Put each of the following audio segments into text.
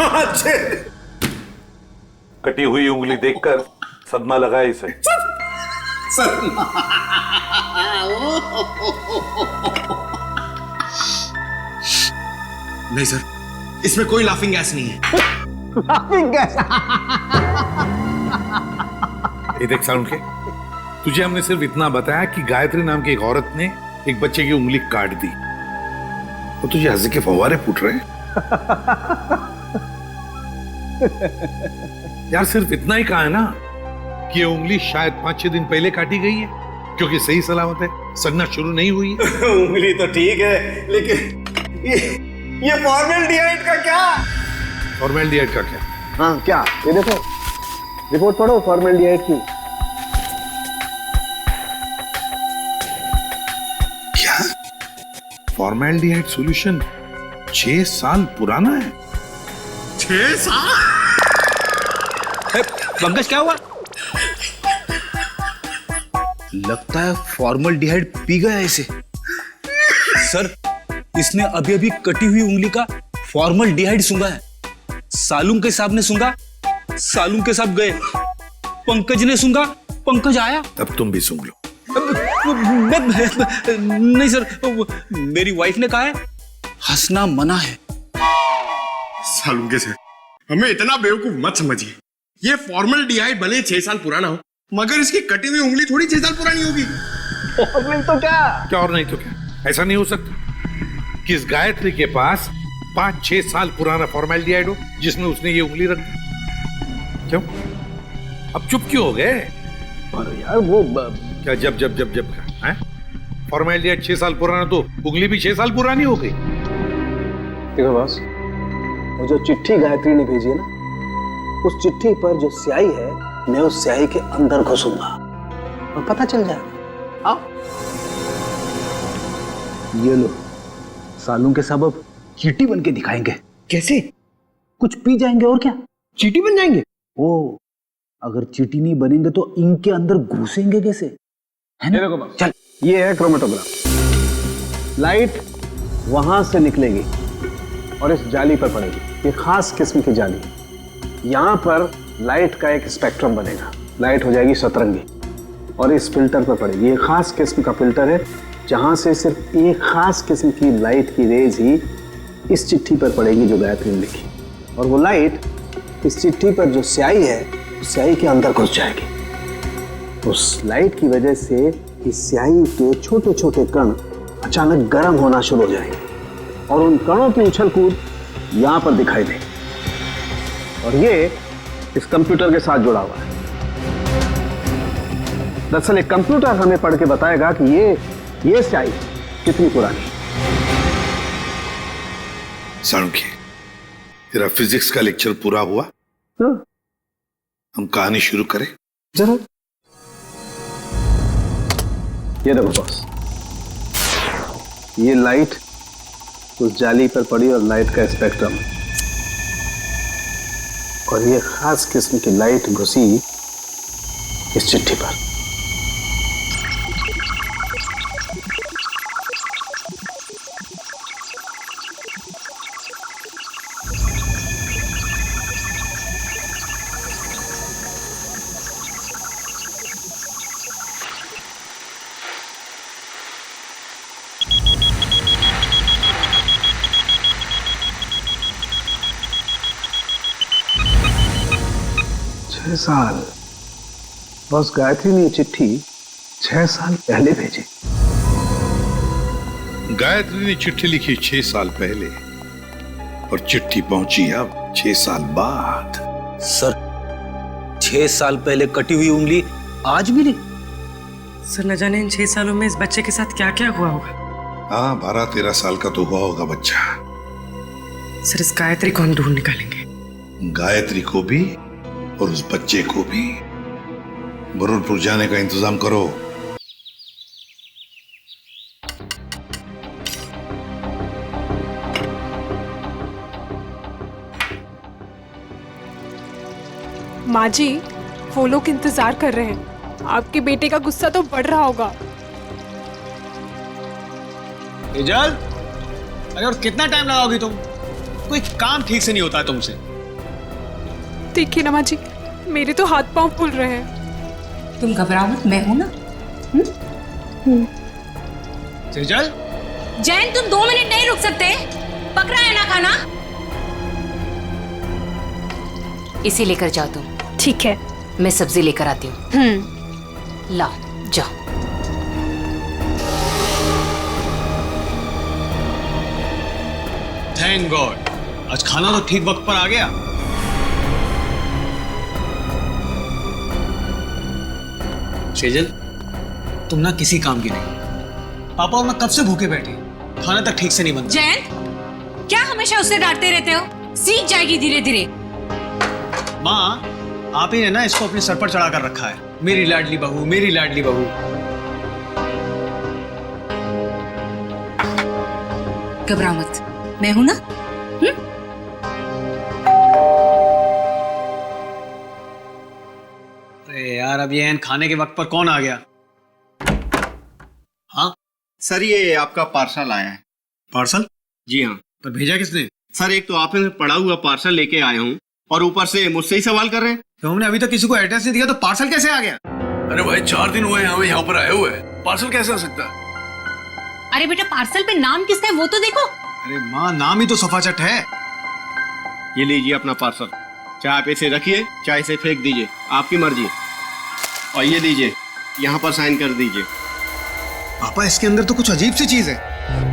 अच्छे। कटी हुई उंगली देखकर सदमा लगा इसे। सदमा। नहीं सर, इसमें कोई लाफिंग गैस नहीं है। Laughing gas? ये देख साउंड के, तुझे हमने सिर्फ इतना बताया कि गायत्री नाम की एक औरत ने एक बच्चे की उंगली काट दी, तो तुझे हंसी के फव्वारे फूट रहे हैं। यार सिर्फ इतना ही कहा है ना कि ये उंगली शायद 5-6 दिन पहले काटी गई है, क्योंकि सही सलामत है, सड़ना शुरू नहीं हुई है। उंगली तो ठीक है, लेकिन ये फॉर्मेल्डिहाइड का क्या? फॉर्मेल्डिहाइड का क्या? हाँ क्या? ये देखो, रिपोर्ट पढ़ो फॉर्मेल्डिहाइड की। क्या? फॉर्मेल्डिहाइड सॉल्यूशन 6 साल पुराना है? 6 साल? पंकज क्या हुआ? लगता है फॉर्मल्डिहाइड पी गया इसे। सर, इसने अभी अभी कटी हुई उंगली का फॉर्मल्डिहाइड सूंघा है। सालूम के साहब ने सूंघा, सालूम के साहब गए। पंकज ने सूंघा, पंकज आया। अब तुम भी सूंघ लो। नहीं सर, मेरी वाइफ ने कहा है हंसना मना है। सालुंके सर, हमें इतना बेवकूफ मत समझिए। ये फॉर्मल्डिहाइड भले 6 साल पुराना हो, मगर इसकी कटी हुई उंगली थोड़ी 6 साल पुरानी होगी। फॉर्मेल तो क्या और नहीं तो क्या? ऐसा नहीं हो सकता कि इस गायत्री के पास 5-6 साल पुराना फॉर्मेल्डिहाइड हो जिसमें उसने ये उंगली रख दी। क्यों? अब चुप क्यों हो गए? अरे यार वो क्या जब का है? फॉर्मेल्डिहाइड 6 साल पुराना तो उंगली भी 6 साल पुरानी हो गई। देखो बॉस, वो जो चिट्ठी गायत्री ने भेजी है ना, उस चिट्ठी पर जो स्याही है, मैं उस स्याही के अंदर घुसूंगा और पता चल जाएगा। आओ। ये लो, सालू के सब अब चींटी बन के दिखाएंगे। कैसे? कुछ पी जाएंगे और क्या, चींटी बन जाएंगे? ओ, अगर चींटी नहीं बनेंगे तो इनके अंदर घुसेंगे कैसे, है ना? चल, ये है क्रोमेटोग्राफ। लाइट वहां से निकलेगी और इस जाली पर पड़ेगी। ये खास किस्म की जाली। यहां पर लाइट का एक स्पेक्ट्रम बनेगा। लाइट हो जाएगी सतरंगी और इस फिल्टर पर पड़ेगी। ये खास किस्म का फिल्टर है, जहां से सिर्फ एक खास किस्म की लाइट की रेज ही इस चिट्ठी पर पड़ेगी जो गायत्री ने लिखी, और वो लाइट इस चिट्ठी पर जो स्याही है, उस स्याही के अंदर घुस जाएगी। उस लाइट की वजह से इस स्याही के छोटे छोटे कण अचानक गर्म होना शुरू हो जाएंगे और उन कणों की उछल कूद यहां पर दिखाई देगी। और ये इस कंप्यूटर के साथ जुड़ा हुआ है। दरअसल एक कंप्यूटर हमें पढ़ के बताएगा कि ये स्याही कितनी पुरानी है। सालुंके, तेरा फिजिक्स का लेक्चर पूरा हुआ? हाँ। हम कहानी शुरू करें? जरूर। ये देखो बॉस, ये लाइट उस जाली पर पड़ी और लाइट का स्पेक्ट्रम, और ये खास किस्म की लाइट घुसी इस चिट्ठी पर। साल बस गायत्री ने चिट्ठी 6 साल पहले भेजी। गायत्री ने चिट्ठी लिखी 6 साल पहले और चिट्ठी पहुंची अब 6 साल बाद। सर, 6 साल पहले कटी हुई उंगली आज मिली। सर, न जाने इन 6 सालों में इस बच्चे के साथ क्या क्या हुआ होगा। हाँ, 12-13 साल का तो हुआ होगा बच्चा। सर, इस गायत्री को हम ढूंढ निकालेंगे। गायत्री को भी और उस बच्चे को भी। बरुणपुर जाने का इंतजाम करो। माँ जी, वो लोग इंतजार कर रहे हैं। आपके बेटे का गुस्सा तो बढ़ रहा होगा। इजल, अरे और कितना टाइम लगाओगी तुम? कोई काम ठीक से नहीं होता है तुमसे। देखिए ना माँ जी, मेरे तो हाथ पांव फूल रहे हैं। तुम घबराओ मत, मैं हूं ना। सेजल, जैन तुम 2 मिनट नहीं रुक सकते? पक रहा है ना खाना? इसे लेकर जाओ तुम। ठीक है। मैं सब्जी लेकर आती हूँ। लाओ जाओ। थैंक गॉड, आज खाना तो ठीक वक्त पर आ गया। सेजल, तुम ना किसी काम की नहीं। पापा और मैं कब से भूखे बैठे, खाना तक ठीक से नहीं बनता। जैन, क्या हमेशा उसे डांटते रहते हो? सीख जाएगी धीरे धीरे। माँ, आप ही ने ना इसको अपने सर पर चढ़ा कर रखा है, मेरी लाडली बहू, मेरी लाडली बहू। घबराओ मत, मैं हूं ना। अरे यार, अब ये खाने के वक्त पर कौन आ गया? हाँ सर, ये आपका पार्सल आया है। पार्सल? जी हाँ पर भेजा किसने? सर, एक तो आपने पड़ा हुआ पार्सल लेके आया हूँ और ऊपर से मुझसे ही सवाल कर रहे हैं। तो हमने अभी तक किसी को एड्रेस नहीं दिया, तो पार्सल कैसे आ गया? अरे भाई 4 दिन हुए हमें यहाँ पर आए हुए, पार्सल कैसे आ सकता है? अरे बेटा, पार्सल पे नाम किसका है वो तो देखो। अरे माँ, नाम ही तो सफाचट है। ये लीजिए अपना पार्सल, चाहे आप इसे रखिए चाहे इसे फेंक दीजिए, आपकी मर्जी। और ये लीजिए, यहाँ पर साइन कर दीजिए। पापा, इसके अंदर तो कुछ अजीब सी चीज है।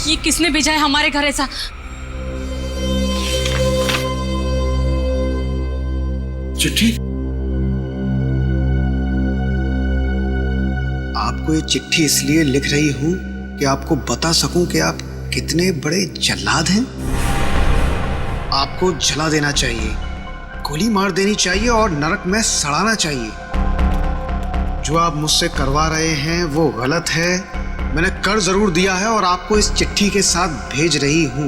ये किसने भेजा है हमारे घर ऐसा? चिट्ठी? आपको ये चिट्ठी इसलिए लिख रही हूं कि आपको बता सकूं कि आप कितने बड़े जल्लाद हैं। आपको जला देना चाहिए, गोली मार देनी चाहिए और नरक में सड़ाना चाहिए। जो आप मुझसे करवा रहे हैं वो गलत है। मैंने कर जरूर दिया है और आपको इस चिट्ठी के साथ भेज रही हूं।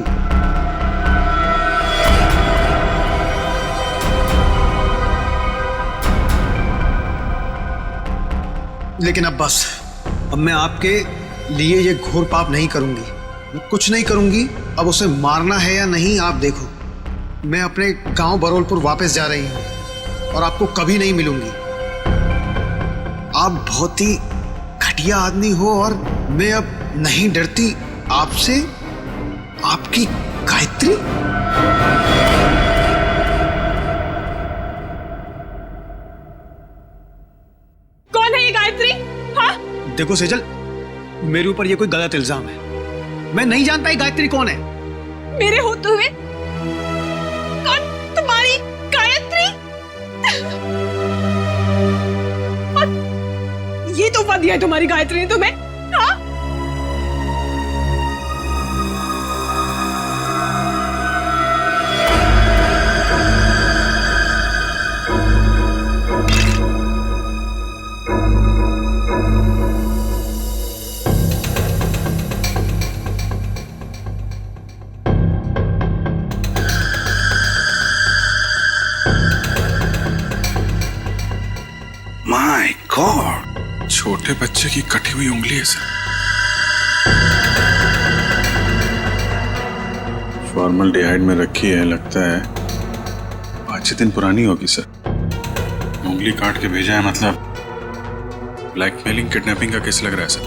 लेकिन अब बस, अब मैं आपके लिए ये घोर पाप नहीं करूंगी। मैं कुछ नहीं करूंगी। अब उसे मारना है या नहीं आप देखो। मैं अपने गांव बरोलपुर वापस जा रही हूं और आपको कभी नहीं मिलूंगी। आप बहुत ही घटिया आदमी हो और मैं अब नहीं डरती आपसे। आपकी गायत्री। कौन है ये गायत्री? हाँ? देखो सेजल, मेरे ऊपर ये कोई गलत इल्जाम है। मैं नहीं जानता ये गायत्री कौन है। मेरे होते हुए कौन तुम्हारी गायत्री? और ये तोहफा दिया है तुम्हारी गायत्री ने तुम्हें? हाँ? माय गॉड, छोटे बच्चे की कटी हुई उंगली है सर। फॉर्मल्डिहाइड में रखी है, लगता है 5-6 दिन पुरानी होगी सर। उंगली काट के भेजा है, मतलब ब्लैकमेलिंग किडनैपिंग का केस लग रहा है सर।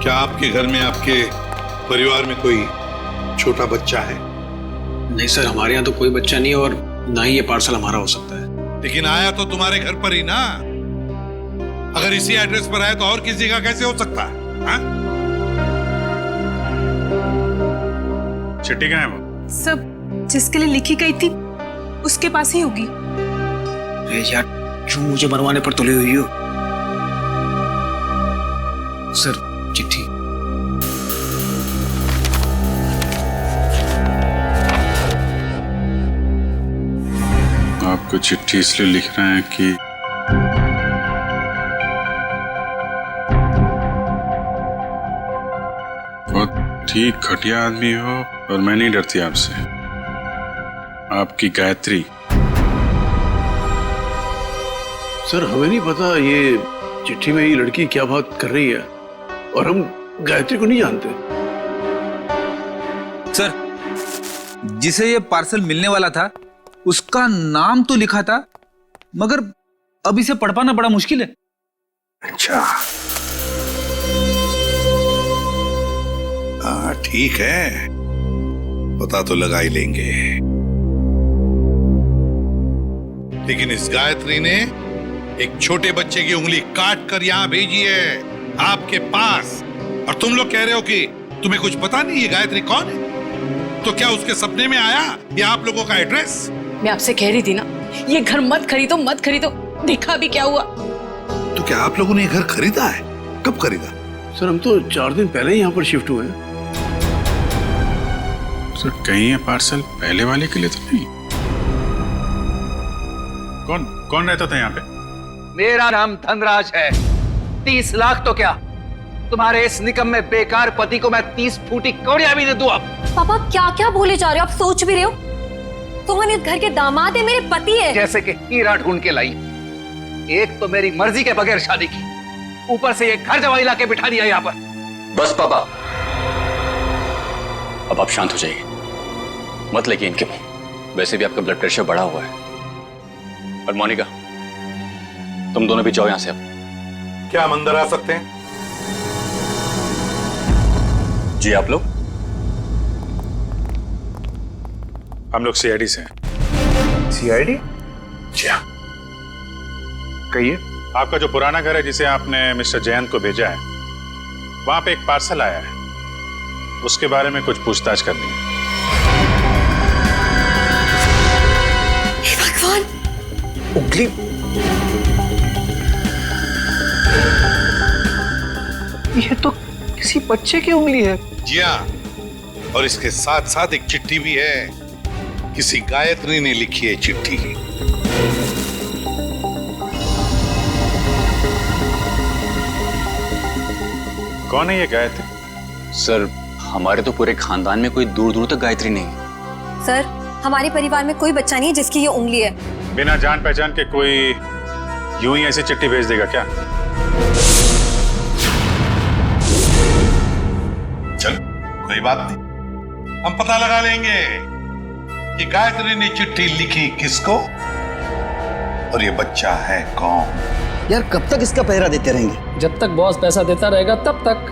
क्या आपके घर में, आपके परिवार में कोई छोटा बच्चा है? नहीं सर, हमारे यहाँ तो कोई बच्चा नहीं और ना ही ये पार्सल हमारा हो सकता है। लेकिन आया तो तुम्हारे घर पर ही ना। अगर इसी एड्रेस पर आया तो और किसी का कैसे हो सकता है? हाँ? चिट्ठी कहाँ है वो? सब जिसके लिए लिखी गई थी उसके पास ही होगी। अरे यार, क्यों मुझे मरवाने पर तुले हुई हो? सर, चिट्ठी। आपको चिट्ठी इसलिए लिख रहे हैं कि बहुत ठीक घटिया आदमी हो, और मैं नहीं डरती आपसे। आपकी गायत्री। सर, हमें नहीं पता ये चिट्ठी में ये लड़की क्या बात कर रही है, और हम गायत्री को नहीं जानते। सर, जिसे ये पार्सल मिलने वाला था उसका नाम तो लिखा था, मगर अब इसे पढ़ पाना बड़ा मुश्किल है। अच्छा, हाँ ठीक है, पता तो लगा ही लेंगे। लेकिन इस गायत्री ने एक छोटे बच्चे की उंगली काट कर यहां भेजी है आपके पास, और तुम लोग कह रहे हो कि तुम्हें कुछ पता नहीं ये गायत्री कौन है? तो क्या उसके सपने में आया ये आप लोगों का एड्रेस? मैं आपसे कह रही थी ना, ये घर मत खरीदो मत खरीदो, देखा भी क्या हुआ। तो क्या आप लोगों ने ये घर खरीदा है? कब खरीदा? सर, हम तो 4 दिन पहले ही यहाँ पर शिफ्ट हुए हैं। सर, कहीं ये पार्सल पहले वाले के लिए तो नहीं? कौन रहता था यहाँ पे? मेरा नाम धनराज है। 30 लाख तो क्या, तुम्हारे इस निकम में बेकार पति को मैं 30 फूटी कौड़ियां भी दे दूं। अब पापा क्या क्या बोले जा रहे हो आप? सोच भी रहे हो? सोहन इस घर के दामाद है, मेरे पति है। जैसे कि हीरा ढूंढ के लाई। एक तो मेरी मर्जी के बगैर शादी की, ऊपर से ये घर जवाई लाके बिठा दिया यहाँ पर। बस पापा, अब आप शांत हो जाइए, मत लगिए इनके मुंह। वैसे भी आपका ब्लड प्रेशर बढ़ा हुआ है। और मोनिका, तुम दोनों भी जाओ यहां से। अब क्या हम अंदर आ सकते हैं? जी, आप लोग? हम लोग सीआईडी से हैं। सीआईडी? जी हाँ। कहिए। आपका जो पुराना घर है जिसे आपने मिस्टर जयंत को भेजा है, वहां पे एक पार्सल आया है, उसके बारे में कुछ पूछताछ करनी है। भगवान, उंगली ये तो किसी बच्चे की उंगली है। जी हाँ, और इसके साथ साथ एक चिट्ठी भी है। किसी गायत्री ने लिखी है चिट्ठी। कौन है ये गायत्री? सर, हमारे तो पूरे खानदान में कोई दूर दूर तक गायत्री नहीं है। सर, हमारे परिवार में कोई बच्चा नहीं है जिसकी ये उंगली है। बिना जान पहचान के कोई यूं ही ऐसी चिट्ठी भेज देगा क्या? चल, कोई बात नहीं, हम पता लगा लेंगे कि गायत्री ने चिट्ठी लिखी किसको और ये बच्चा है कौन। यार, कब तक इसका पहरा देते रहेंगे? जब तक बॉस पैसा देता रहेगा तब तक।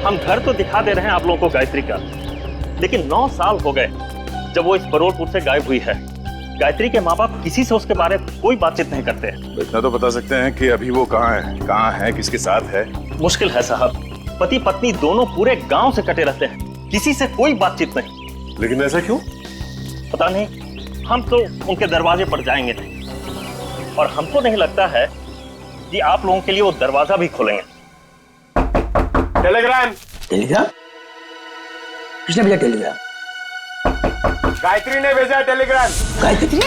हम घर तो दिखा दे रहे हैं आप लोगों को गायत्री का, लेकिन 9 साल हो गए जब वो इस परोलपुर से गायब हुई है। गायत्री के माँ बाप किसी से उसके बारे में कोई बातचीत नहीं करते हैं। इतना तो बता सकते हैं कि अभी वो कहाँ है, किसके साथ है? मुश्किल है साहब, पति पत्नी दोनों पूरे गांव से कटे रहते हैं, किसी से कोई बातचीत नहीं। लेकिन ऐसा क्यों? पता नहीं, हम तो उनके दरवाजे पर जाएंगे नहीं, और हमको नहीं लगता है कि आप लोगों के लिए वो दरवाजा भी खोलेंगे। टेलीग्राम। टेलीग्राम? किसने भेजा टेलीग्राम? गायत्री ने भेजा टेलीग्राम। गायत्री?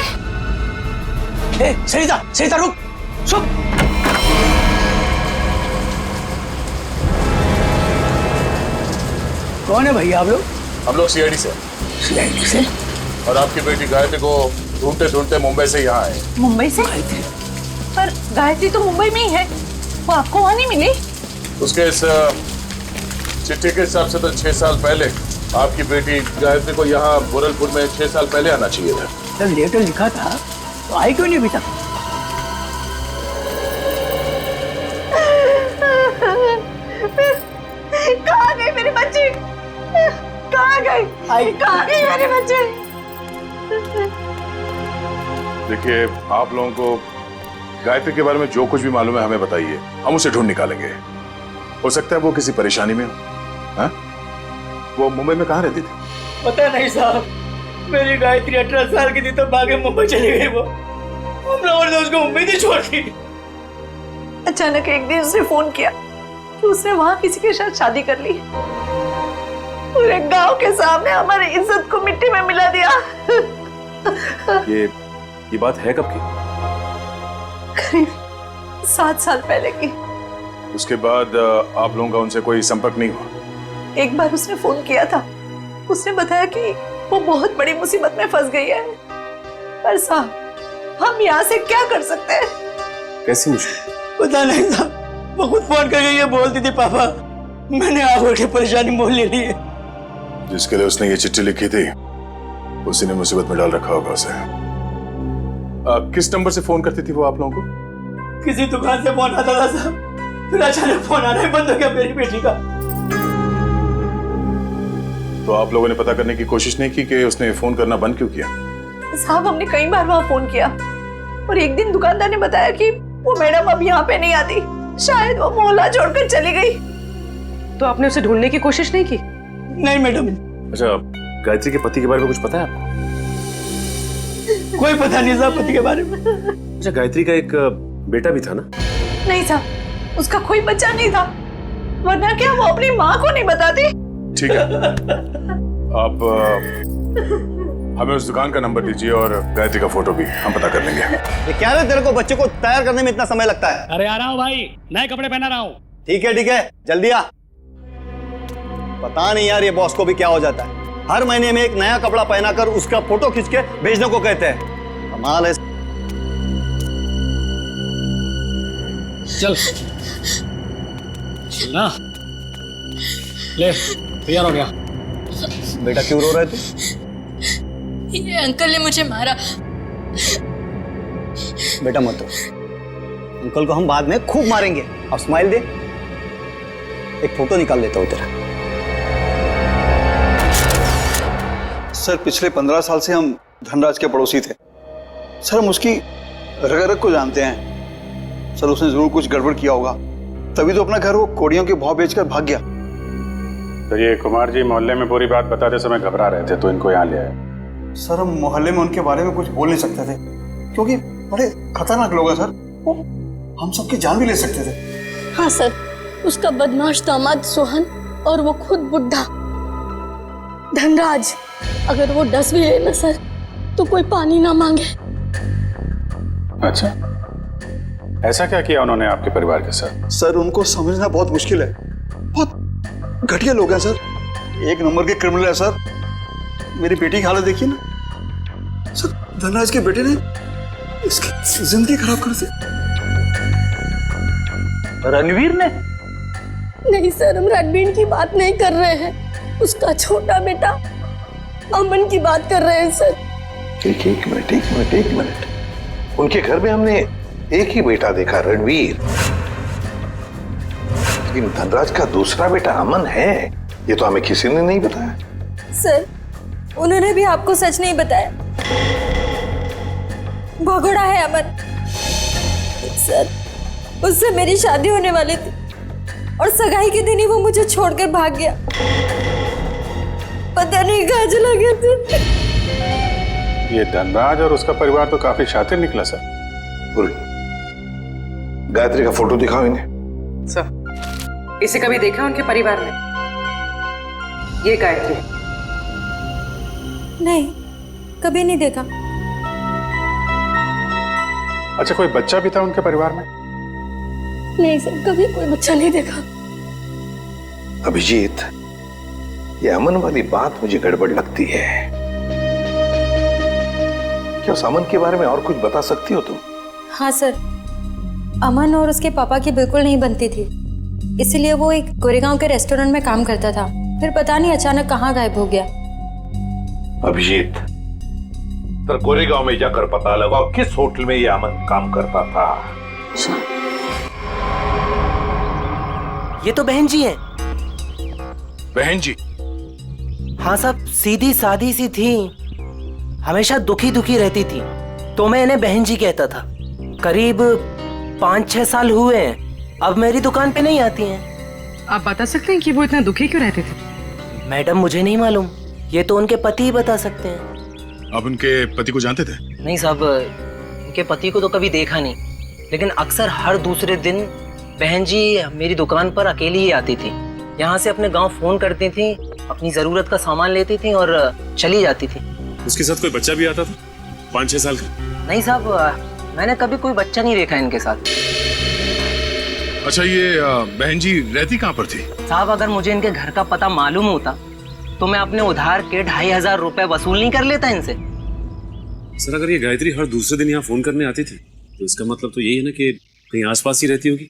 सरिता, सरिता रुक, सुन। कौन है भैया आप लोग? हम लोग सीआईडी से। सीआईडी से? और आपकी बेटी गायत्री को ढूंढते ढूंढते मुंबई से यहाँ आए। मुंबई से? पर गायत्री तो मुंबई में ही है, वो आपको वहां नहीं मिली? उसके इस चिट्ठी के हिसाब से तो 6 साल पहले आपकी बेटी गायत्री को यहाँ बोरलपुर में 6 साल पहले आना चाहिए था। जब लेटर लिखा था तो आई क्यों नहीं अभी तक? कहाँ गई मेरी बच्ची? कहाँ गई? कहाँ गई मेरे बच्चे? देखिए, आप लोगों को गायत्री के बारे में जो कुछ भी मालूम है हमें बताइए, हम उसे ढूंढ निकालेंगे। हो सकता है वो किसी परेशानी में हो। हाँ? वो मुंबई में कहाँ रहती थी? पता नहीं साहब, मेरी गायत्री 18 साल की थी तो भागे मुंबई चली गई। वो हम लोगों ने उसको मुंबई नहीं छोड़ दी। अचानक एक दिन उसने फोन किया कि उसने वहां किसी के साथ शादी कर ली। पूरे गांव के सामने हमारी इज्जत को मिट्टी में मिला दिया। ये बात है कब की? करीब 7 साल पहले की। उसके बाद आप लोगों का उनसे कोई संपर्क नहीं हुआ? एक बार उसने फोन किया था। उसने बताया कि वो बहुत बड़ी मुसीबत में फंस गई है। पर साहब, हम यहाँ से क्या कर सकते हैं? कैसी मुश्किल? पता नहीं साहब, वो खुद फोन करके ये बोलती थी, पापा मैंने आगे की परेशानी मोल ले ली है। जिसके लिए उसने ये चिट्ठी लिखी थी उसी ने मुसीबत में डाल रखा होगा उसे। किस नंबर से फोन करती थी वो आप लोगों को? किसी दुकान से फोन आता था साहब, फिर अचानक फोन आना ही बंद हो गया मेरी बेटी का। तो आप लोगों ने पता करने की कोशिश नहीं की कि उसने फोन करना बंद क्यों किया? साहब, हमने कई बार वहां फोन किया और एक दिन दुकानदार ने बताया कि वो मैडम अब यहाँ पे नहीं आती, शायद वो मोहल्ला छोड़कर चली गई। तो आपने उसे ढूंढने की कोशिश नहीं की? नहीं मैडम। अच्छा, गायत्री के पति के बारे में कुछ पता है आपको? कोई पता नहीं साहब पति के बारे में। अच्छा, गायत्री का एक बेटा भी था ना? नहीं साहब, उसका कोई बच्चा नहीं था, वरना क्या वो अपनी माँ को नहीं बताती? ठीक है, आप हमें उस दुकान का नंबर दीजिए और गायत्री का फोटो भी हम पता कर लेंगे। ये क्या है तेरे को बच्चे को तैयार करने में इतना समय लगता है? अरे आ रहा हूँ भाई, नए कपड़े पहना रहा हूँ। ठीक है, जल्दी आ। पता नहीं यार ये बॉस को भी क्या हो जाता है, हर महीने में एक नया कपड़ा पहनाकर उसका फोटो खींच के भेजने को कहते हैं। कमाल है। चल ना, ले तैयार हो गया। बेटा क्यों रो रहे तू? ये अंकल ने मुझे मारा। बेटा मत रो, अंकल को हम बाद में खूब मारेंगे। अब स्माइल दे, एक फोटो निकाल लेता हूं तेरा। सर, पिछले 15 साल से हम धनराज के पड़ोसी थे। सर, हम उसकी रग रग को जानते हैं। सर, उसने जरूर कुछ गड़बड़ किया होगा, तभी तो अपना घर वो कोड़ियों के भाव बेचकर भाग गया। तो ये कुमार जी मोहल्ले में पूरी बात बताते समय घबरा रहे थे तो इनको यहाँ ले आए। सर, हम मोहल्ले में उनके बारे में कुछ बोल नहीं सकते थे क्योंकि बड़े खतरनाक लोग हैं सर, वो हम सबकी जान भी ले सकते थे। हाँ सर, उसका बदमाश दामाद सोहन और वो खुद बुढ़ा धनराज, अगर वो डस भी है ना सर तो कोई पानी ना मांगे। अच्छा, ऐसा क्या किया उन्होंने आपके परिवार के साथ? सर, उनको समझना बहुत मुश्किल है, बहुत घटिया लोग हैं सर, एक नंबर के क्रिमिनल है सर। मेरी बेटी की हालत देखिए ना सर, धनराज के बेटे ने इसकी जिंदगी खराब कर दी। रणवीर ने? नहीं सर, हम रणवीर की बात नहीं कर रहे हैं, उसका छोटा बेटा अमन की बात कर रहे हैं सर। एक मिनट, उनके घर में हमने एक ही बेटा देखा, रणवीर, लेकिन धनराज का दूसरा बेटा अमन है, ये तो हमें किसी ने नहीं बताया। सर, उन्होंने भी आपको सच नहीं बताया। भगोड़ा है अमन। सर, उससे मेरी शादी होने वाली थी और सगाई के दिन ही वो मुझे छोड़कर भाग गया। पता नहीं कहाँ चला गया था। ये धनराज और उसका परिवार तो काफी शातिर निकला सर। गायत्री का फोटो दिखाओ इन्हें। सर, इसे कभी देखा उनके परिवार में? ये गायत्री? नहीं, कभी नहीं देखा। अच्छा, कोई बच्चा भी था उनके परिवार में? नहीं सर, कभी कोई बच्चा नहीं देखा। अभिजीत, ये अमन वाली बात मुझे गड़बड़ लगती है। क्या उस अमन के बारे में और कुछ बता सकती हो तुम? हाँ सर, अमन और उसके पापा की बिल्कुल नहीं बनती थी, इसलिए वो एक गोरेगांव के रेस्टोरेंट में काम करता था, फिर पता नहीं अचानक कहाँ गायब हो गया। अभिजीत, तो गोरेगांव में जाकर पता लगाओ किस होटल में ये अमन काम करता था। ये तो बहन जी हैं। बहन जी? हाँ साहब, सीधी सादी सी थी, हमेशा दुखी दुखी रहती थी, तो मैं इन्हें बहन जी कहता था। करीब 5-6 साल हुए हैं, अब मेरी दुकान पे नहीं आती हैं। आप बता सकते हैं कि वो इतना दुखी क्यों रहते थे? मैडम मुझे नहीं मालूम, ये तो उनके पति ही बता सकते हैं। आप उनके पति को जानते थे? नहीं साहब, उनके पति को तो कभी देखा नहीं, लेकिन अक्सर हर दूसरे दिन बहन जी मेरी दुकान पर अकेली ही आती थी। यहाँ से अपने गांव फोन करती थी, अपनी जरूरत का सामान लेती थी और चली जाती थी। उसके साथ कोई बच्चा भी आता था 5-6 साल का? नहीं साहब, मैंने कभी कोई बच्चा नहीं देखा इनके साथ। अच्छा, ये बहन जी रहती कहाँ पर थी? साहब अगर मुझे इनके घर का पता मालूम होता तो मैं अपने उधार के 2500 रुपए वसूल नहीं कर लेता इनसे। सर अगर ये गायत्री हर दूसरे दिन यहाँ फोन करने आती थी तो इसका मतलब तो यही है ना कि कहीं आसपास ही रहती होगी।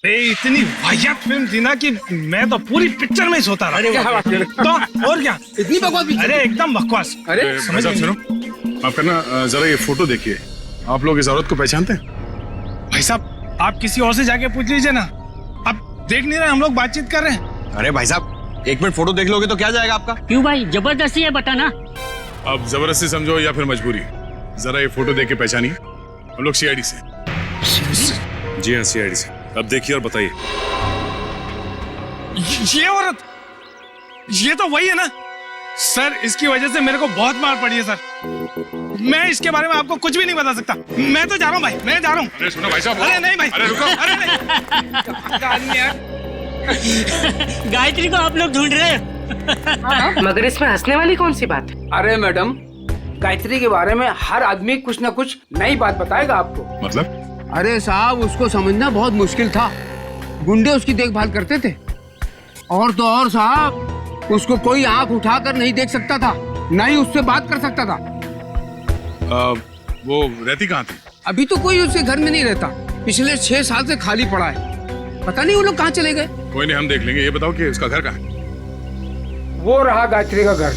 इतनी वाहियात फिल्म थी ना कि मैं तो पूरी पिक्चर में ही सोता रहा। अरे क्या बात कर रहे हो? तो और क्या, इतनी बकवास पिक्चर? अरे एकदम बकवास। अरे भाई साहब सुनो, आप करना जरा ये फोटो देखिए, आप लोग इस औरत को पहचानते हैं? भाई साहब आप किसी और से जाके पूछ लीजिए ना, आप देख नहीं रहे हम लोग बातचीत कर रहे हैं। अरे भाई साहब 1 मिनट फोटो देख लोगे तो क्या जाएगा आपका? क्यों भाई, जबरदस्ती है बताना। अब जबरदस्ती समझो या फिर मजबूरी, जरा ये फोटो देख के पहचानिए। हम लोग सीआईडी से। जी हाँ, सीआईडी से। अब देखिए और बताइए। ये औरत, ये तो वही है ना सर, इसकी वजह से मेरे को बहुत मार पड़ी है सर। मैं इसके बारे में आपको कुछ भी नहीं बता सकता। मैं तो जा रहा हूँ भाई, मैं जा रहा हूँ। अरे सुनो भाई साहब। अरे नहीं भाई, अरे रुको। अरे नहीं। गायत्री को आप लोग ढूंढ रहे हैं। मगर इसमें हंसने वाली कौन सी बात है? अरे मैडम, गायत्री के बारे में हर आदमी कुछ ना कुछ नई बात बताएगा आपको। मतलब? अरे साहब उसको समझना बहुत मुश्किल था। गुंडे उसकी देखभाल करते थे, और तो और साहब उसको कोई आंख उठाकर नहीं देख सकता था, ना ही उससे बात कर सकता था। वो रहती कहाँ थी? अभी तो कोई उसके घर में नहीं रहता, पिछले 6 साल से खाली पड़ा है। पता नहीं वो लोग कहाँ चले गए। कोई नहीं, हम देख लेंगे। ये बताओ कि उसका घर कहाँ है? वो रहा गायत्री का घर।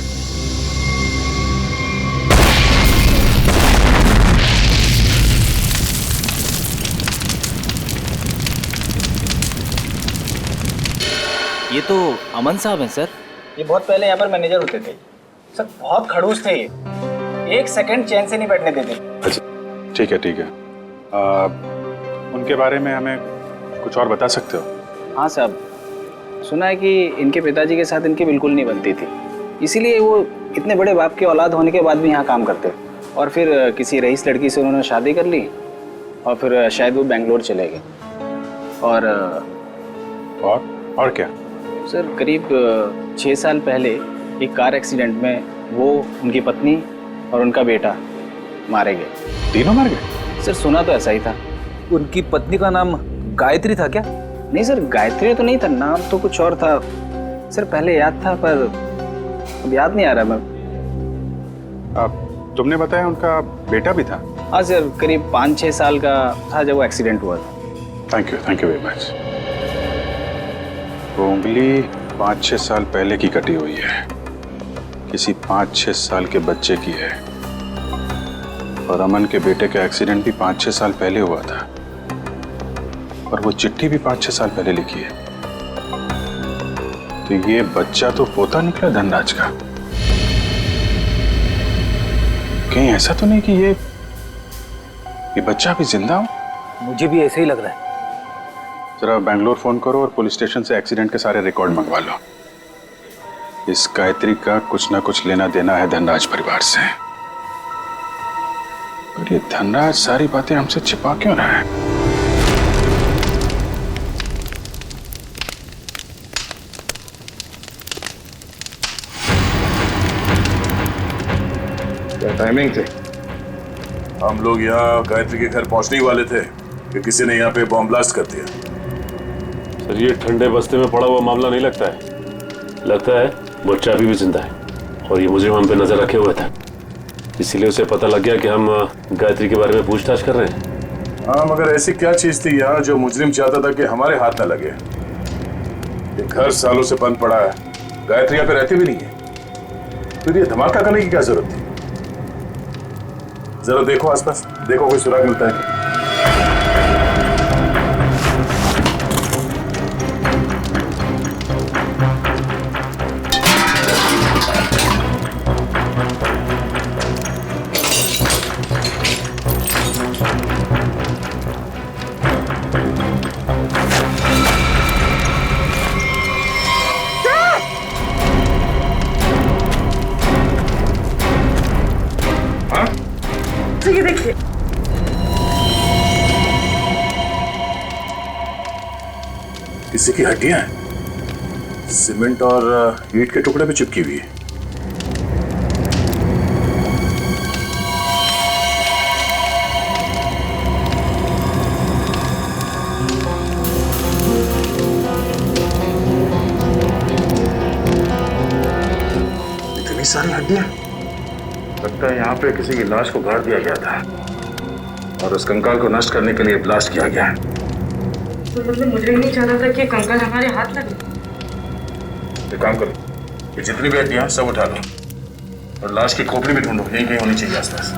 ये तो अमन साहब हैं सर। ये बहुत पहले यहाँ पर मैनेजर होते थे सर, बहुत खड़ूस थे ये, 1 सेकंड चैन से नहीं बैठने देते। अच्छा ठीक है ठीक है। उनके बारे में हमें कुछ और बता सकते हो? हाँ साहब, सुना है कि इनके पिताजी के साथ इनकी बिल्कुल नहीं बनती थी, इसीलिए वो इतने बड़े बाप की औलाद होने के बाद भी यहाँ काम करते, और फिर किसी रईस लड़की से उन्होंने शादी कर ली और फिर शायद वो बेंगलोर चले गए। और क्या सर, करीब 6 साल पहले एक कार एक्सीडेंट में वो, उनकी पत्नी और उनका बेटा मारे गए। तीनों मार गए? सर सुना तो ऐसा ही था। उनकी पत्नी का नाम गायत्री था क्या? नहीं सर, गायत्री तो नहीं था, नाम तो कुछ और था सर। पहले याद था पर अब याद नहीं आ रहा। मैं तुमने बताया उनका बेटा भी था? हाँ सर, करीब 5-6 साल का था जब वो एक्सीडेंट हुआ था। Thank you very much. वो उंगली 5-6 साल पहले की कटी हुई है, किसी 5-6 साल के बच्चे की है, और अमन के बेटे का एक्सीडेंट भी 5-6 साल पहले हुआ था, और वो चिट्ठी भी 5-6 साल पहले लिखी है। तो ये बच्चा तो पोता निकला धनराज का। कहीं ऐसा तो नहीं कि ये बच्चा भी जिंदा हो? मुझे भी ऐसे ही लग रहा है। जरा बेंगलोर फोन करो और पुलिस स्टेशन से एक्सीडेंट के सारे रिकॉर्ड मंगवा लो। इस गायत्री का कुछ ना कुछ लेना देना है धनराज परिवार से। और ये धनराज सारी बातें हमसे छिपा क्यों रहा है? क्या टाइमिंग थे? हम लोग यहाँ गायत्री के घर पहुंचने ही वाले थे कि किसी ने यहाँ पे बॉम्ब ब्लास्ट कर दिया। सर ये ठंडे बस्ते में पड़ा हुआ मामला नहीं लगता है। लगता है बच्चा अभी भी जिंदा है और ये मुजरिम हम पे नजर रखे हुए था, इसीलिए उसे पता लग गया कि हम गायत्री के बारे में पूछताछ कर रहे हैं। हाँ, मगर ऐसी क्या चीज थी यहाँ जो मुजरिम चाहता था कि हमारे हाथ न लगे? ये घर सालों से बंद पड़ा है, गायत्री यहाँ पे रहती भी नहीं है, फिर ये धमाका करने की क्या जरूरत थी? जरा देखो आसपास, देखो कोई सुराग मिलता है। किसी की हड्डियां हैं, सीमेंट और ईंट के टुकड़े पे चिपकी हुई है। इतनी सारी हड्डियां, लगता है यहाँ पे किसी की लाश को गाड़ दिया गया था और उस कंकाल को नष्ट करने के लिए ब्लास्ट किया गया है। तो मतलब मुझे ही नहीं चाहता था कि कंकाल हमारे हाथ लगे। एक काम करो, ये जितनी भी हड्डियां सब उठा लो और लाश की खोपड़ी भी ढूंढो, यहीं कहीं होनी चाहिए आसपास।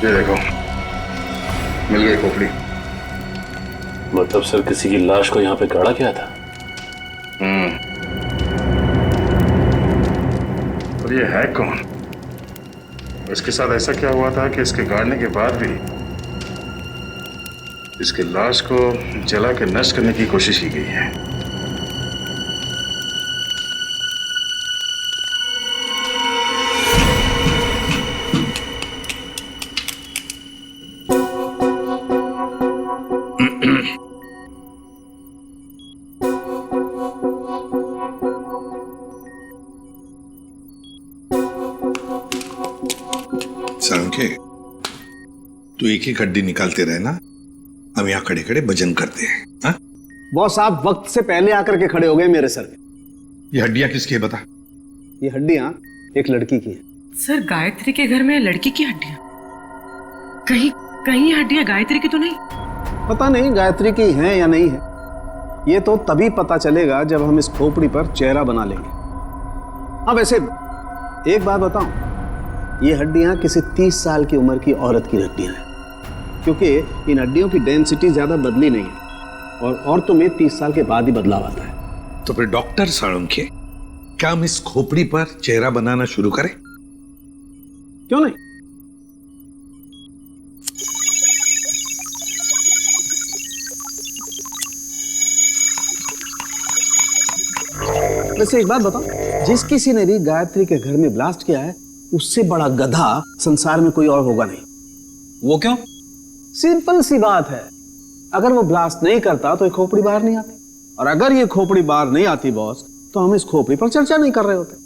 ये देखो, मिल गई खोपड़ी। मतलब सर किसी की लाश को यहाँ पे गाड़ा गया था? और ये है कौन? इसके साथ ऐसा क्या हुआ था कि इसके गाड़ने के बाद भी इसके लाश को जला के नष्ट करने की कोशिश की गई है? सालुंखे, तू एक एक हड्डी निकालते रहे ना, हम यहाँ खड़े खड़े भजन करते हैं। हाँ? बॉस आप वक्त से पहले आकर के खड़े हो गए मेरे सर पे। ये हड्डियां किसकी है बता? ये हड्डियां एक लड़की की है। सर गायत्री के घर में लड़की की हड्डियां? कहीं कहीं ये हड्डियां गायत्री की तो नहीं? पता नहीं गायत्री की हैं या नहीं है, ये तो तभी पता चलेगा जब हम इस खोपड़ी पर चेहरा बना लेंगे। हाँ वैसे एक बात बताऊं, ये हड्डियां किसी 30 साल की उम्र की औरत की हड्डियां हैं, क्योंकि इन हड्डियों की डेंसिटी ज्यादा बदली नहीं है और औरतों में 30 साल के बाद ही बदलाव आता है। तो फिर डॉक्टर सालुंखे, क्या हम इस खोपड़ी पर चेहरा बनाना शुरू करें? क्यों नहीं? वैसे एक बात बताओ, जिस किसी ने भी गायत्री के घर में ब्लास्ट किया है उससे बड़ा गधा संसार में कोई और होगा नहीं। वो क्यों? सिंपल सी बात है, अगर वो ब्लास्ट नहीं करता तो ये खोपड़ी बाहर नहीं आती, और अगर ये खोपड़ी बाहर नहीं आती बॉस, तो हम इस खोपड़ी पर चर्चा नहीं कर रहे होते।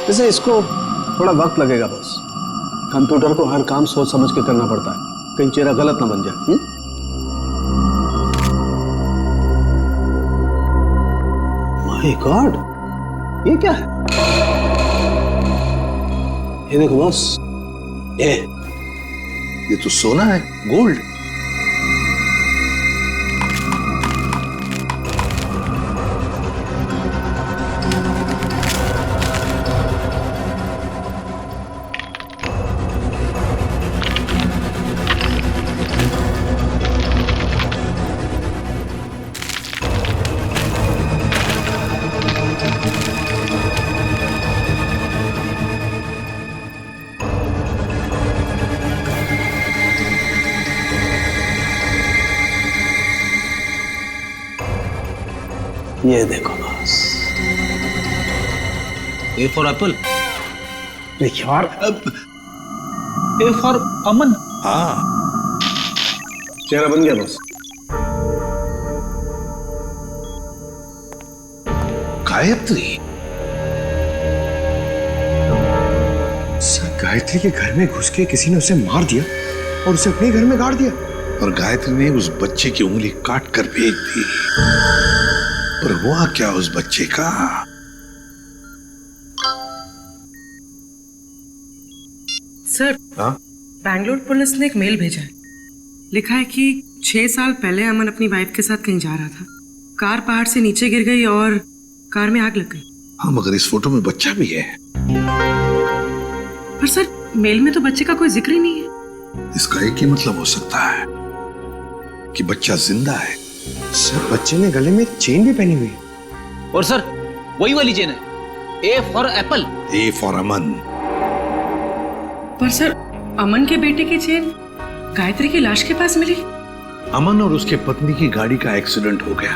वैसे इसको थोड़ा वक्त लगेगा बॉस, कंप्यूटर को हर काम सोच समझ के करना पड़ता है, कहीं चेहरा गलत ना बन जाए। माय गॉड, ये क्या है? ये देखो बॉस, ये तो सोना है, गोल्ड। ये देखो बॉस, ए फॉर एप्पल, यार ए फॉर अमन। हाँ, चेहरा बन गया बॉस। गायत्री, सर गायत्री के घर में घुस के किसी ने उसे मार दिया और उसे अपने घर में गाड़ दिया, और गायत्री ने उस बच्चे की उंगली काट कर फेंक दी। और हुआ क्या उस बच्चे का? सर बैंगलोर पुलिस ने एक मेल भेजा है। लिखा है कि 6 साल पहले अमन अपनी वाइफ के साथ कहीं जा रहा था, कार पहाड़ से नीचे गिर गई और कार में आग लग गई। हाँ, मगर इस फोटो में बच्चा भी है। पर सर मेल में तो बच्चे का कोई जिक्र ही नहीं है। इसका एक ही मतलब हो सकता है कि बच्चा जिंदा है। सर बच्चे ने गले में चेन भी पहनी हुई है। और सर वही वाली चेन है, A for apple, A for Aman. पर सर अमन के बेटे की चेन गायत्री की लाश के पास मिली। अमन और उसके पत्नी की गाड़ी का एक्सीडेंट हो गया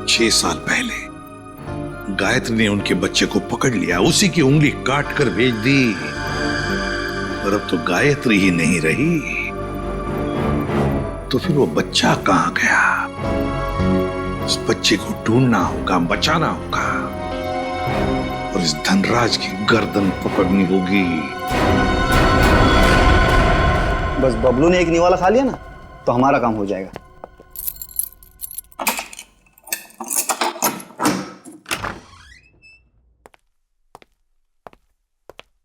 6 साल पहले। गायत्री ने उनके बच्चे को पकड़ लिया, उसी की उंगली काट कर भेज दी। और अब तो गायत्री ही नहीं रही, तो फिर वो बच्चा कहां गया? उस बच्चे को ढूंढना होगा, बचाना होगा और इस धनराज की गर्दन पकड़नी होगी। बस बबलू ने एक निवाला खा लिया ना तो हमारा काम हो जाएगा।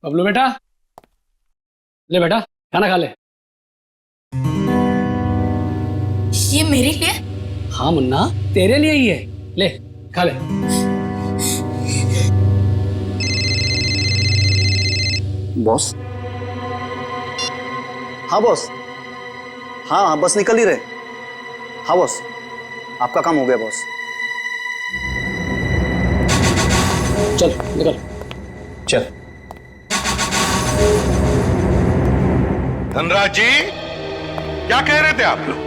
बबलू बेटा, ले बेटा खाना खा ले। ये मेरे लिए? हाँ मुन्ना, तेरे लिए ही है, ले खा ले। बॉस? हाँ बॉस। हाँ बस निकल ही रहे। हाँ बॉस, आपका काम हो गया बॉस। चल निकल। चल। धनराज जी, क्या कह रहे थे आप लोग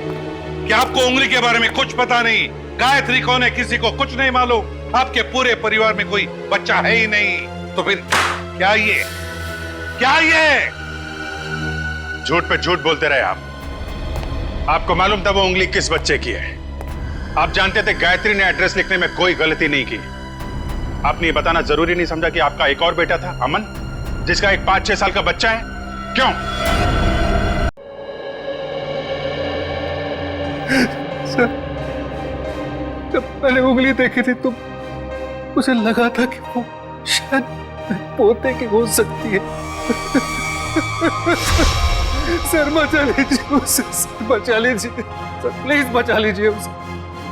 कि आपको उंगली के बारे में कुछ पता नहीं? गायत्री कौन है किसी को कुछ नहीं मालूम। आपके पूरे परिवार में कोई बच्चा है ही नहीं, तो फिर क्या ये झूठ पे झूठ बोलते रहे आप। आपको मालूम था वो उंगली किस बच्चे की है। आप जानते थे गायत्री ने एड्रेस लिखने में कोई गलती नहीं की। आपने ये बताना जरूरी नहीं समझा कि आपका एक और बेटा था अमन, जिसका एक 5-6 साल का बच्चा है? क्यों? सर, जब मैंने उंगली देखी थी तो मुझे लगा था कि वो शायद पोते की हो सकती है। सर बचा लीजिए उसे, सर बचा लीजिए, सर प्लीज बचा लीजिए उसे।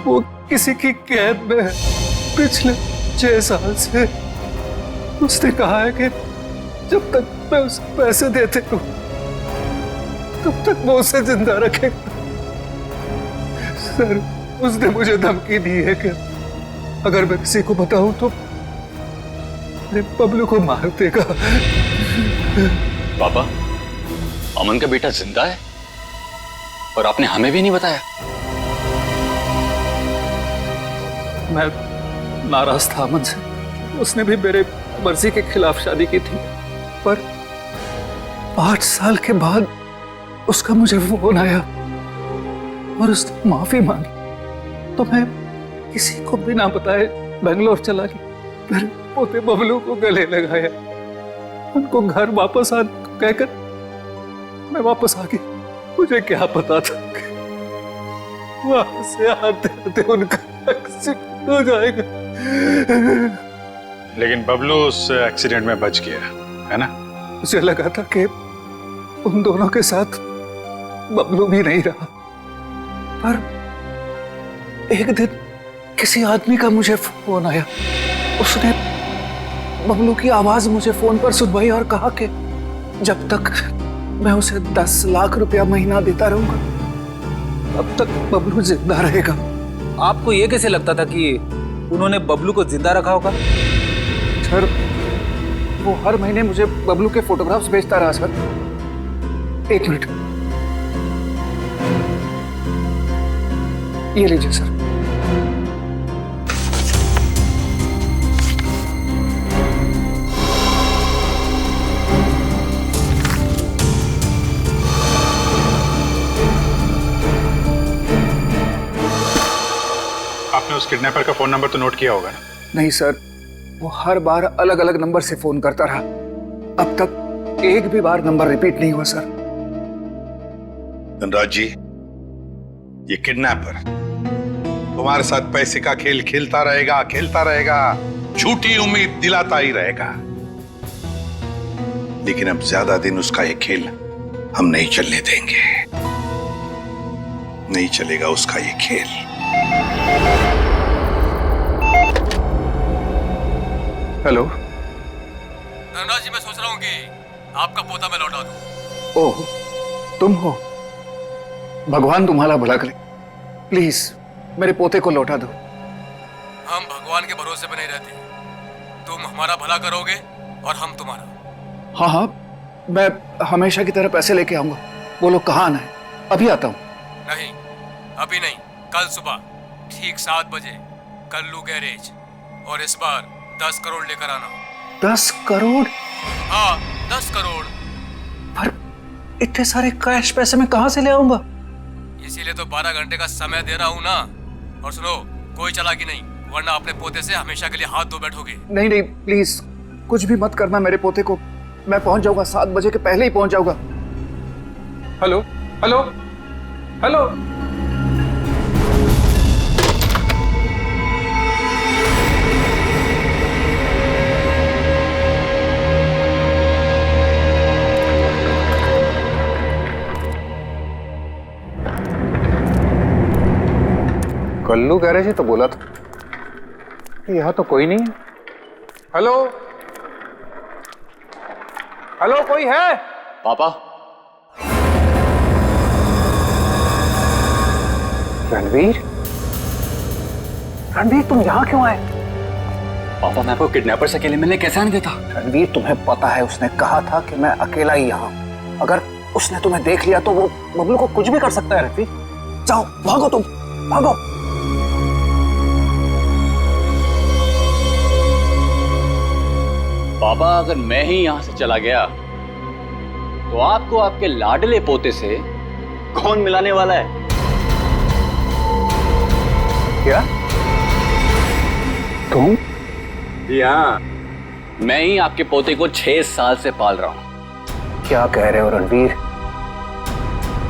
वो किसी की कैद में है पिछले 6 साल से। उसने कहा है कि जब तक मैं उसे पैसे देते रहूं तब तक वो उसे जिंदा रखेगा। सर उसने मुझे धमकी दी है कि अगर मैं किसी को बताऊं तो मेरे बबलू को मार देगा। पापा, अमन का बेटा जिंदा है और आपने हमें भी नहीं बताया। मैं नाराज था अमन से। उसने भी मेरे मर्जी के खिलाफ शादी की थी, पर 5 साल के बाद उसका मुझे फोन आया और उसने माफी मांगी, तो मैं किसी को बिना बताए बेंगलोर चला गया। फिर पोते बबलू को गले लगाया, उनको घर वापस आने को कहकर मैं वापस आ गई। मुझे क्या पता था कि वहां से आते आते उनका एक्सीडेंट हो जाएगा। लेकिन बबलू उस एक्सीडेंट में बच गया है ना? मुझे लगा था कि उन दोनों के साथ बबलू भी नहीं रहा, पर एक दिन किसी आदमी का मुझे फोन आया। उसने बबलू की आवाज मुझे फोन पर सुनवाई और कहा कि जब तक मैं उसे 10 लाख रुपया महीना देता रहूंगा तब तक बबलू जिंदा रहेगा। आपको ये कैसे लगता था कि उन्होंने बबलू को जिंदा रखा होगा? सर वो हर महीने मुझे बबलू के फोटोग्राफ्स भेजता रहा सर। 1 मिनट, ये लीजिए सर। आपने उस किडनैपर का फोन नंबर तो नोट किया होगा ना? नहीं सर, वो हर बार अलग अलग नंबर से फोन करता रहा। अब तक एक भी बार नंबर रिपीट नहीं हुआ सर। धनराज जी, ये किडनैपर तुम्हारे साथ पैसे का खेल खेलता रहेगा, झूठी उम्मीद दिलाता ही रहेगा। लेकिन अब ज्यादा दिन उसका ये खेल हम नहीं चलने देंगे। नहीं चलेगा उसका ये खेल। हेलो धनराज जी, मैं सोच रहा हूँ कि आपका पोता मैं लौटा दूं। ओह, तुम हो? भगवान तुम्हारा भला करे। प्लीज मेरे पोते को लौटा दो। हम भगवान के भरोसे पे नहीं रहते। तुम हमारा भला करोगे और हम तुम्हारा। हाँ हाँ, मैं हमेशा की तरह पैसे लेके आऊंगा। बोलो कहाँ आना है? अभी आता हूँ। नहीं, अभी नहीं, कल सुबह ठीक 7 बजे कल्लू गैरेज, और इस बार 10 करोड़ लेकर आना। 10 करोड़? हाँ, 10 करोड़। पर इतने सारे कैश पैसे मैं कहाँ से ले आऊंगा? इसीलिए तो 12 घंटे का समय दे रहा हूँ ना। और सुनो, कोई चालाकी नहीं, वरना अपने पोते से हमेशा के लिए हाथ धो बैठोगे। नहीं नहीं, प्लीज कुछ भी मत करना मेरे पोते को। मैं पहुंच जाऊंगा, 7 बजे के पहले ही पहुंच जाऊंगा। Hello hello hello. Kallu garage ही तो बोला था। यहाँ तो कोई नहीं है। हेलो हेलो, कोई है? पापा। रणवीर, रणवीर तुम यहाँ क्यों आए? पापा, मैं आपको किडनैपर से अकेले मिलने कैसे आने देता? रणवीर, तुम्हें पता है उसने कहा था कि मैं अकेला ही यहाँ। अगर उसने तुम्हें देख लिया तो वो बबलू को कुछ भी कर सकता है। रणवीर जाओ, भागो, तुम भागो। पापा, अगर मैं ही यहाँ से चला गया तो आपको आपके लाडले पोते से कौन मिलाने वाला है? क्या? तुम? हाँ, मैं ही आपके पोते को 6 साल से पाल रहा हूँ। क्या कह रहे हो रणवीर?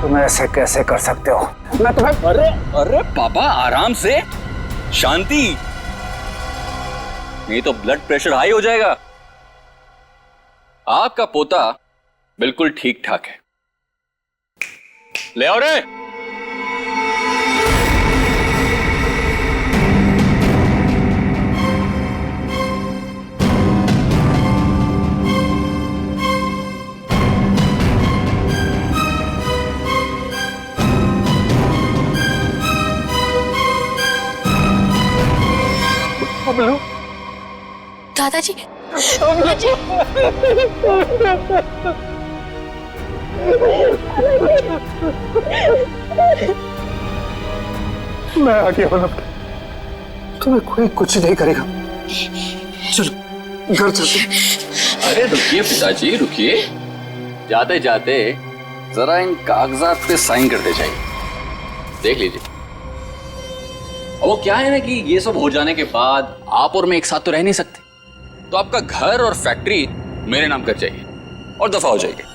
तुम ऐसे कैसे कर सकते हो? मैं तुम्हें... अरे अरे पापा, आराम से, शांति, नहीं तो ब्लड प्रेशर हाई हो जाएगा। आपका पोता बिल्कुल ठीक ठाक है। ले आओ रे। बबलू, दादाजी, मैं आ गया हूं। तुम्हें कोई कुछ नहीं करेगा। चलो घर चलते। अरे रुकिए पिताजी, रुकिए। जाते जाते जरा इन कागजात पे साइन करते जाइए, देख लीजिए। वो क्या है ना कि ये सब हो जाने के बाद आप और मैं एक साथ तो रह नहीं सकते, तो आपका घर और फैक्ट्री मेरे नाम कर जाइए और दफा हो जाइए।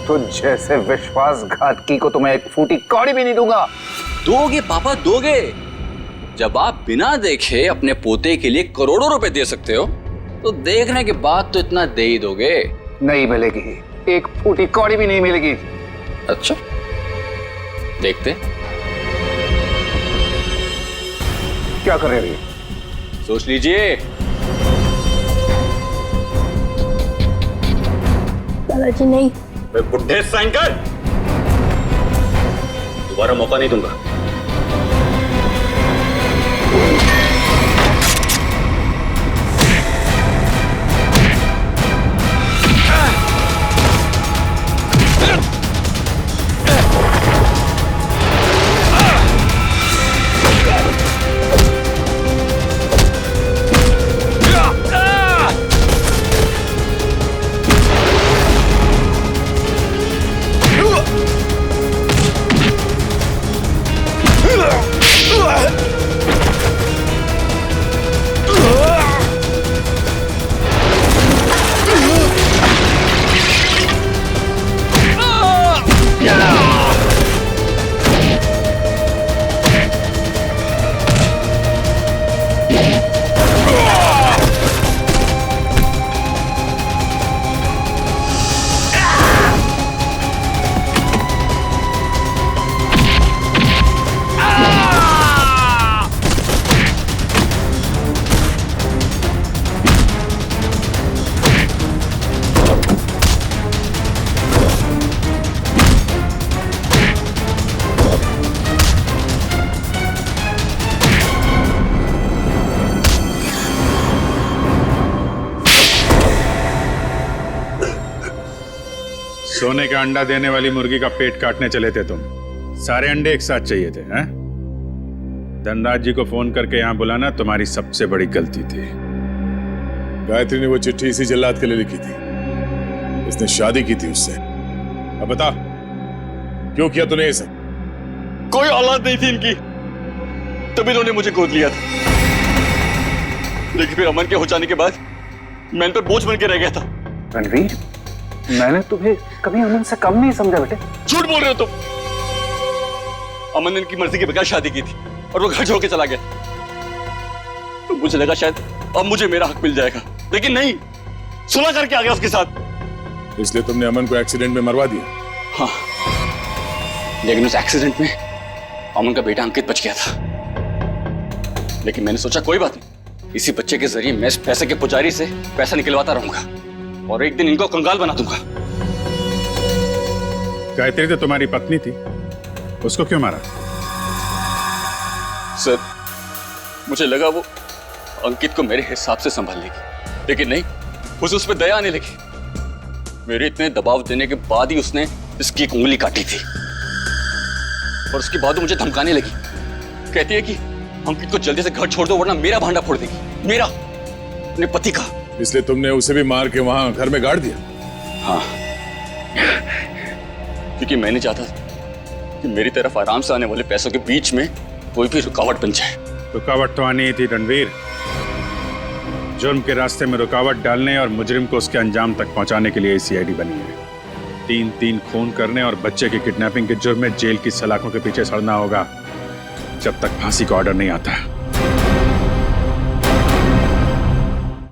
तो जैसे विश्वासघातकी को तो मैं एक फूटी कौड़ी भी नहीं दूंगा। दोगे पापा, दोगे। जब आप बिना देखे अपने पोते के लिए करोड़ों रुपए दे सकते हो, तो देखने के बाद तो इतना दे ही दोगे। नहीं मिलेगी, एक फूटी कौड़ी भी नहीं मिलेगी। अच्छा, देखते। क्या कर रहे हो? सोच लीजिए। दादाजी नहीं। मैं बुढ़े साइन कर, दोबारा मौका नहीं दूंगा। सोने का अंडा देने वाली मुर्गी का पेट काटने चले थे तुम। सारे अंडे एक साथ चाहिए थे, हैं? धनराज जी को फोन करके यहाँ बुलाना तुम्हारी सबसे बड़ी गलती थी। गायत्री ने वो चिट्ठी इसी जल्लाद के लिए लिखी थी। इसने शादी की थी उससे। अब बता, क्यों किया तूने ये सब? कोई औलाद नहीं थी इनकी, तभी इन्होंने मुझे गोद लिया था। लेकिन फिर अमन के हो जाने के बाद मैं इन पर बोझ बन के रह गया था। रणवीर, मैंने तुम्हें कभी अमन से कम नहीं समझा बेटे। झूठ बोल रहे हो तुम। अमन ने इनकी मर्जी के बगैर शादी की थी और वो घर छोड़ के चला गया। तो मुझे लगा शायद अब मुझे मेरा हक मिल जाएगा, लेकिन नहीं, सुलह करके आ गया उसके साथ। इसलिए तुमने अमन को एक्सीडेंट में मरवा दिया? हाँ, लेकिन उस एक्सीडेंट में अमन का बेटा अंकित बच गया था। लेकिन मैंने सोचा कोई बात नहीं, इसी बच्चे के जरिए मैं इस पैसे के पुजारी से पैसा निकलवाता रहूंगा और एक दिन इनको कंगाल बना दूंगा। गायत्री तो तुम्हारी पत्नी थी, उसको क्यों मारा? सर, मुझे लगा वो अंकित को मेरे हिसाब से संभाल लेगी, लेकिन नहीं, उसे उस पर दया आने लगी। मेरे इतने दबाव देने के बाद ही उसने इसकी एक उंगली काटी थी और उसके बाद मुझे धमकाने लगी। कहती है कि अंकित को जल्दी से घर छोड़ दो वरना मेरा भांडा फोड़ देगी, मेरा, अपने पति का। इसलिए तुमने उसे भी मार के वहां घर में गाड़ दिया? हाँ, क्योंकि मैं नहीं चाहता कि मेरी तरफ आराम से आने वाले पैसों के बीच में कोई भी रुकावट बन जाए। रुकावट तो आनी ही थी रणवीर। जुर्म के रास्ते में रुकावट डालने और मुजरिम को उसके अंजाम तक पहुंचाने के लिए सीआईडी बनी है। 3-3 खून करने और बच्चे की किडनैपिंग के जुर्म में जेल की सलाखों के पीछे सड़ना होगा जब तक फांसी का ऑर्डर नहीं आता।